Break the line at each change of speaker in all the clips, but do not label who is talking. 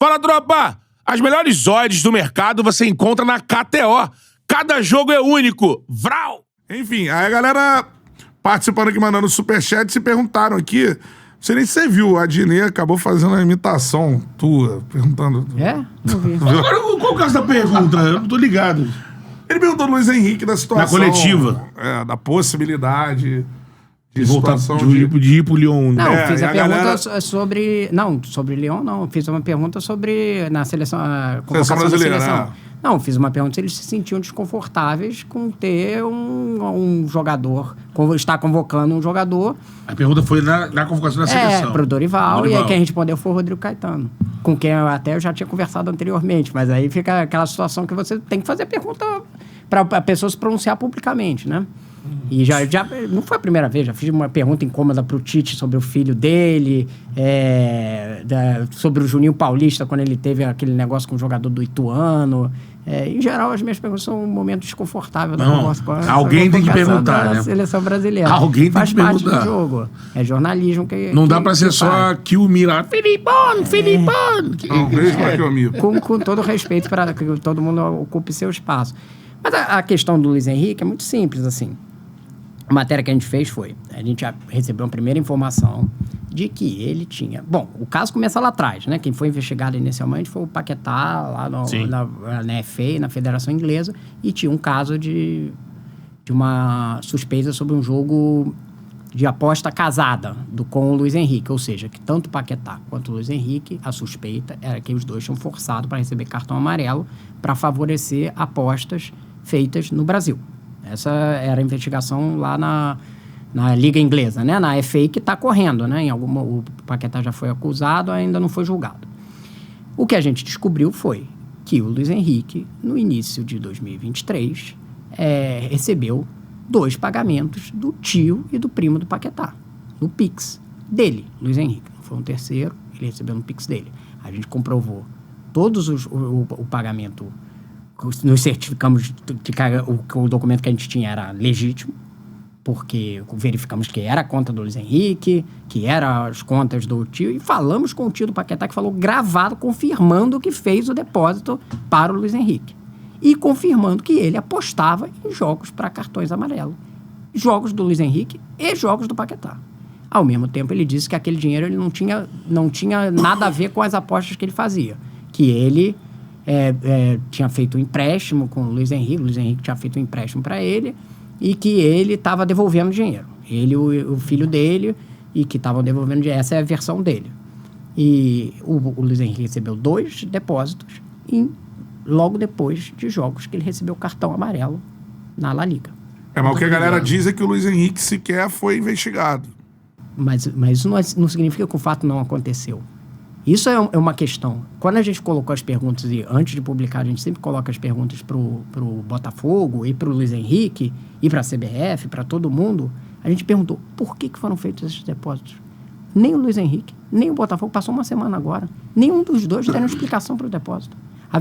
Fala, tropa! As melhores odds do mercado você encontra na KTO. Cada jogo é único. Vral!
Enfim, aí a galera participando aqui, mandando superchat, se perguntaram aqui. Não sei nem se você viu, a Dinê acabou fazendo uma imitação tua, perguntando.
É? Não vi.
Agora, qual é o caso da pergunta? Eu não tô ligado.
Ele perguntou do Luiz Henrique da situação.
Na coletiva.
Da possibilidade de
Voltar
situação
de ir pro Lyon.
Não, fiz a pergunta
galera...
sobre... Não, sobre Lyon, não. Fiz uma pergunta sobre... Na seleção... A convocação
brasileira,
da seleção.
né?
Não, fiz uma pergunta se eles se sentiam desconfortáveis com ter um jogador... Estar convocando um jogador...
A pergunta foi na convocação da seleção.
Pro Dorival. E aí quem respondeu foi o Rodrigo Caetano. Com quem eu até já tinha conversado anteriormente. Mas aí fica aquela situação que você tem que fazer a pergunta para a pessoa se pronunciar publicamente, né? E já não foi a primeira vez, já fiz uma pergunta incômoda pro Tite sobre o filho dele, sobre o Juninho Paulista, quando ele teve aquele negócio com o jogador do Ituano. Em geral, as minhas perguntas são um momento desconfortável da conversa com
alguém tem que perguntar, né?
Seleção brasileira.
Alguém tem que perguntar.
Faz parte do jogo. É jornalismo que...
Não dá pra ser só que o Mira. Filipão!
Não, mesmo aqui, amigo.
Com todo respeito para que todo mundo ocupe seu espaço. Mas a questão do Luiz Henrique é muito simples, assim. A matéria que a gente fez foi... A gente já recebeu uma primeira informação de que ele tinha... Bom, o caso começa lá atrás, né? Quem foi investigado inicialmente foi o Paquetá, lá na FA, na Federação Inglesa, e tinha um caso de uma suspeita sobre um jogo de aposta casada com o Luiz Henrique. Ou seja, que tanto o Paquetá quanto o Luiz Henrique, a suspeita era que os dois tinham forçado para receber cartão amarelo para favorecer apostas feitas no Brasil. Essa era a investigação lá na Liga Inglesa, né? Na FA, que está correndo, né? O Paquetá já foi acusado, ainda não foi julgado. O que a gente descobriu foi que o Luiz Henrique, no início de 2023, recebeu 2 pagamentos do tio e do primo do Paquetá, no Pix dele, Luiz Henrique. Não foi um terceiro, ele recebeu no Pix dele. A gente comprovou todos o pagamento. Nos certificamos que o documento que a gente tinha era legítimo, porque verificamos que era a conta do Luiz Henrique, que eram as contas do tio, e falamos com o tio do Paquetá, que falou gravado, confirmando que fez o depósito para o Luiz Henrique. E confirmando que ele apostava em jogos para cartões amarelos. Jogos do Luiz Henrique e jogos do Paquetá. Ao mesmo tempo, ele disse que aquele dinheiro ele não tinha nada a ver com as apostas que ele fazia. Que ele... tinha feito um empréstimo com o Luiz Henrique tinha feito um empréstimo para ele e que ele estava devolvendo dinheiro. Ele e o filho dele, e que estavam devolvendo dinheiro. Essa é a versão dele. E o Luiz Henrique recebeu 2 depósitos logo depois de jogos que ele recebeu cartão amarelo na La Liga.
Mas o que a galera diz é que o Luiz Henrique sequer foi investigado.
Mas isso não significa que o fato não aconteceu. Isso é uma questão. Quando a gente colocou as perguntas, e antes de publicar, a gente sempre coloca as perguntas pro Botafogo e pro Luiz Henrique e pra CBF, para todo mundo, a gente perguntou por que foram feitos esses depósitos. Nem o Luiz Henrique, nem o Botafogo, passou uma semana agora, nenhum dos dois deram explicação pro depósito.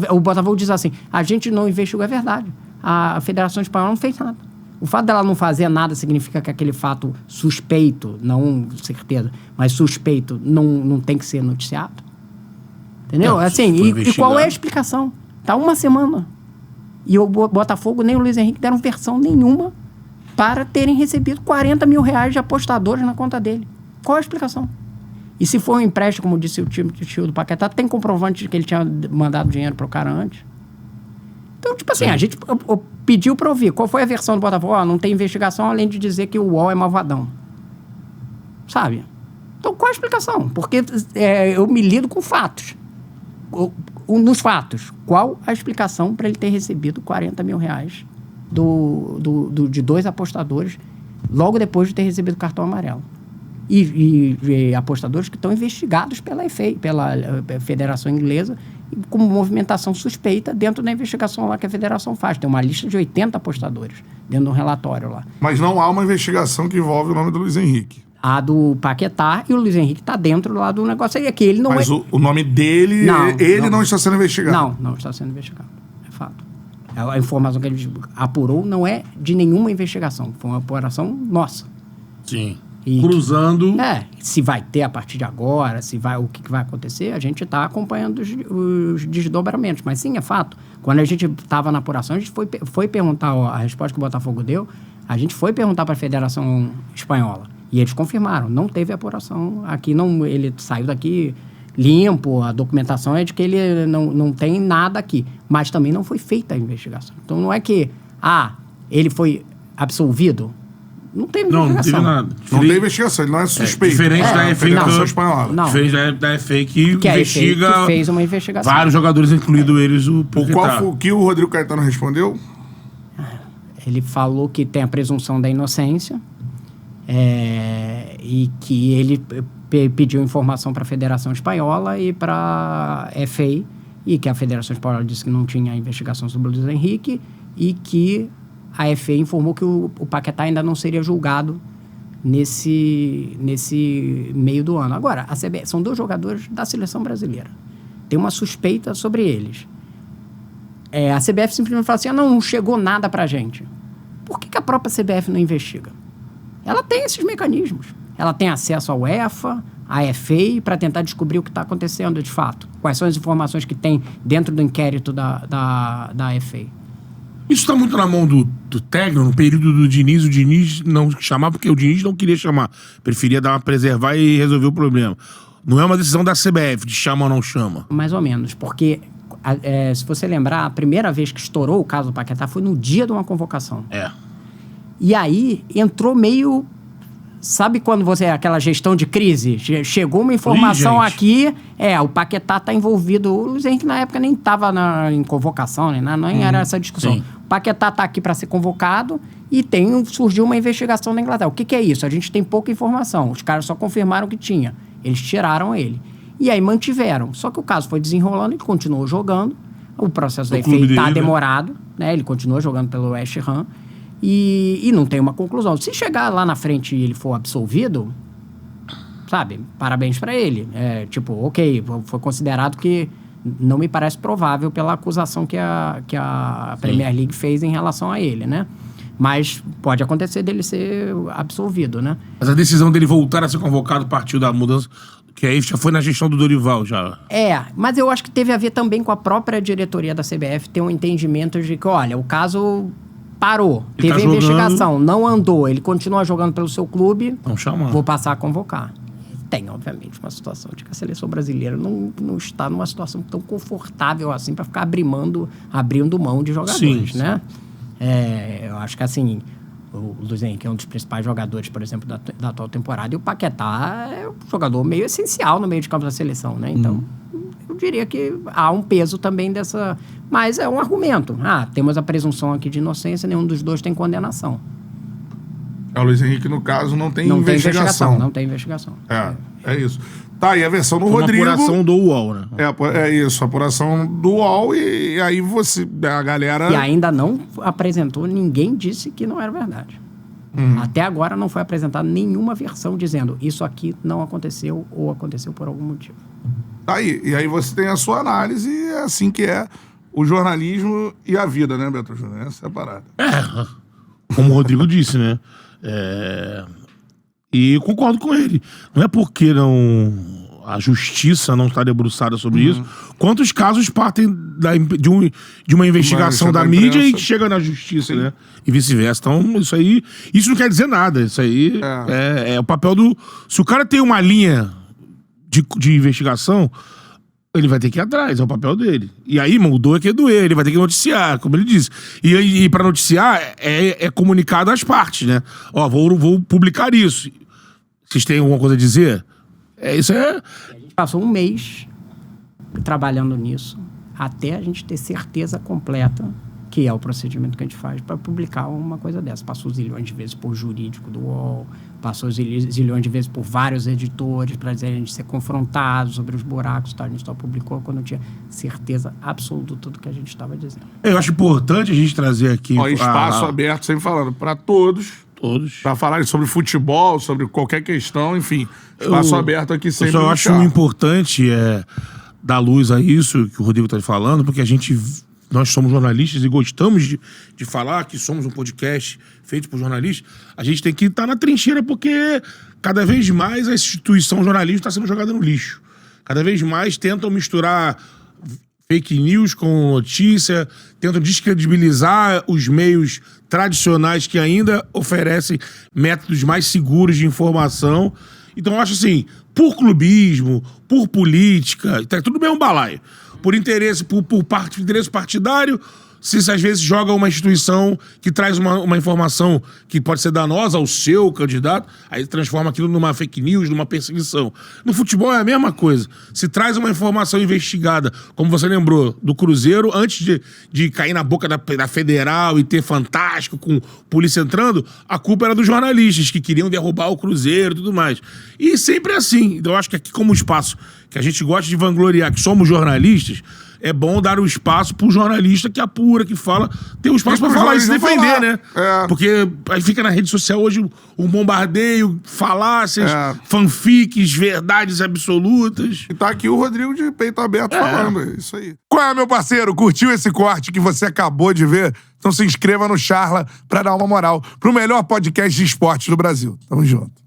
O Botafogo diz assim, a gente não investigou, é verdade. A Federação Espanhola não fez nada. O fato dela não fazer nada significa que aquele fato suspeito, não certeza, mas suspeito, não tem que ser noticiado. Entendeu?
Não,
assim, e qual é a explicação? Tá uma semana. E o Botafogo nem o Luiz Henrique deram versão nenhuma para terem recebido 40 mil reais de apostadores na conta dele. Qual é a explicação? E se for um empréstimo, como disse o tio do Paquetá, tem comprovante de que ele tinha mandado dinheiro pro cara antes? Então, tipo assim, a gente pediu para ouvir. Qual foi a versão do Botafogo? Não tem investigação, além de dizer que o UOL é malvadão. Sabe? Então, qual a explicação? Porque eu me lido com fatos. Nos fatos, qual a explicação para ele ter recebido 40 mil reais de 2 apostadores logo depois de ter recebido o cartão amarelo? E apostadores que estão investigados pela FA, pela Federação Inglesa, com movimentação suspeita dentro da investigação lá que a Federação faz. Tem uma lista de 80 apostadores dentro de um relatório lá.
Mas não há uma investigação que envolve o nome do Luiz Henrique.
A do Paquetá, e o Luiz Henrique está dentro lá do negócio aí. Ele não
Mas o nome dele, não está sendo investigado.
Não está sendo investigado. É fato. A informação que ele apurou não é de nenhuma investigação. Foi uma apuração nossa.
Sim. cruzando.
Se vai ter a partir de agora, o que vai acontecer, a gente está acompanhando os desdobramentos. Mas sim, é fato. Quando a gente estava na apuração, a gente foi perguntar a resposta que o Botafogo deu, a gente foi perguntar para a Federação Espanhola. E eles confirmaram, não teve apuração aqui, ele saiu daqui limpo, a documentação é de que ele não tem nada aqui. Mas também não foi feita a investigação. Então não é que, ele foi absolvido. Não teve investigação.
Não teve nada.
Não tem investigação, ele não é suspeito.
Diferente da FA
Espanhola.
Não.
Diferente da FA que investiga
que fez uma investigação.
Vários jogadores, incluído eles, o
qual foi o que o Rodrigo Caetano respondeu?
Ele falou que tem a presunção da inocência e que ele pediu informação para a Federação Espanhola e para a FA, e que a Federação Espanhola disse que não tinha investigação sobre o Luiz Henrique e que a FA informou que o Paquetá ainda não seria julgado nesse meio do ano. Agora, a CBF, são 2 jogadores da seleção brasileira. Tem uma suspeita sobre eles. A CBF simplesmente fala assim, não chegou nada pra gente. Por que a própria CBF não investiga? Ela tem esses mecanismos. Ela tem acesso ao UEFA, à FA, para tentar descobrir o que está acontecendo de fato. Quais são as informações que tem dentro do inquérito da FA.
Isso está muito na mão do técnico, no período do Diniz, o Diniz não chamar, porque o Diniz não queria chamar. Preferia dar uma preservar e resolver o problema. Não é uma decisão da CBF, de chama ou não chama. Mais ou menos, porque se você lembrar, a primeira vez que estourou o caso do Paquetá foi no dia de uma convocação. E aí entrou meio... Sabe quando você... Aquela gestão de crise? Chegou uma informação aqui... o Paquetá está envolvido... O Luiz Henrique, na época, nem estava em convocação, nem era essa discussão. Sim. O Paquetá está aqui para ser convocado e surgiu uma investigação na Inglaterra. O que é isso? A gente tem pouca informação. Os caras só confirmaram que tinha. Eles tiraram ele. E aí mantiveram. Só que o caso foi desenrolando, ele continuou jogando. O processo da FA está demorado. Né? Ele continua jogando pelo West Ham. E não tem uma conclusão. Se chegar lá na frente e ele for absolvido, sabe, parabéns para ele. Ok, foi considerado que não me parece provável pela acusação que a Premier League fez em relação a ele, né? Mas pode acontecer dele ser absolvido, né? Mas a decisão dele voltar a ser convocado partiu da mudança, que aí já foi na gestão do Dorival, já.
Mas eu acho que teve a ver também com a própria diretoria da CBF ter um entendimento de que, olha, o caso... Parou, teve a investigação, não andou, ele continua jogando pelo seu clube, vou passar a convocar. Tem, obviamente, uma situação de que a seleção brasileira não está numa situação tão confortável assim para ficar abrindo mão de jogadores, né? Eu acho que assim, o Luiz Henrique é um dos principais jogadores, por exemplo, da atual temporada, e o Paquetá é um jogador meio essencial no meio de campo da seleção, né? Então, eu diria que há um peso também dessa... Mas é um argumento. Temos a presunção aqui de inocência, nenhum dos dois tem condenação.
O Luiz Henrique, no caso, não tem investigação.
Não tem investigação.
É isso. Tá, e a versão do Rodrigo...
Uma apuração do UOL, né?
É isso, a apuração do UOL e aí a galera...
E ainda não apresentou, ninguém disse que não era verdade. Até agora não foi apresentada nenhuma versão dizendo isso aqui não aconteceu ou aconteceu por algum motivo.
Aí, e aí você tem a sua análise e é assim que é o jornalismo e a vida, né, Beto Júnior? Essa é a parada.
Como o Rodrigo disse, né? E eu concordo com ele. Não é porque a justiça não está debruçada sobre isso. Quantos casos partem de uma investigação da mídia e que chega na justiça, né? E vice-versa. Então, isso não quer dizer nada. Isso aí é o papel do... Se o cara tem uma linha de investigação, ele vai ter que ir atrás, é o papel dele. E aí, irmão, o doer que é doer, ele vai ter que noticiar, como ele disse. E pra noticiar, é comunicado às partes, né? Vou publicar isso. Vocês têm alguma coisa a dizer? Isso é...
A gente passou um mês trabalhando nisso, até a gente ter certeza completa que é o procedimento que a gente faz para publicar uma coisa dessa. Passou zilhões de vezes por jurídico do UOL, passou zilhões de vezes por vários editores para a gente ser confrontado sobre os buracos, tá? A gente só publicou quando tinha certeza absoluta do que a gente estava dizendo.
Eu acho importante a gente trazer aqui...
espaço aberto, sempre falando, para todos. Para falar sobre futebol, sobre qualquer questão, enfim. Espaço aberto aqui sempre.
Eu só acho importante dar luz a isso que o Rodrigo está falando, porque a gente nós somos jornalistas e gostamos de falar que somos um podcast feito por jornalistas, a gente tem que estar na trincheira porque cada vez mais a instituição jornalística está sendo jogada no lixo. Cada vez mais tentam misturar fake news com notícia, tentam descredibilizar os meios tradicionais que ainda oferecem métodos mais seguros de informação. Então eu acho assim, por clubismo, por política, tá tudo bem um balaio. Por interesse, por interesse partidário, se às vezes joga uma instituição que traz uma informação que pode ser danosa ao seu candidato, aí transforma aquilo numa fake news, numa perseguição. No futebol é a mesma coisa. Se traz uma informação investigada, como você lembrou, do Cruzeiro, antes de cair na boca da Federal e ter Fantástico com polícia entrando, a culpa era dos jornalistas que queriam derrubar o Cruzeiro e tudo mais. E sempre é assim. Então eu acho que aqui, como espaço que a gente gosta de vangloriar, que somos jornalistas, é bom dar o espaço pro jornalista que apura, que fala, ter um espaço pra falar e se defender, né? Porque aí fica na rede social hoje um bombardeio, falácias, fanfics, verdades absolutas.
E tá aqui o Rodrigo de peito aberto falando, é isso aí. Qual é, meu parceiro? Curtiu esse corte que você acabou de ver? Então se inscreva no Charla pra dar uma moral pro melhor podcast de esportes do Brasil. Tamo junto.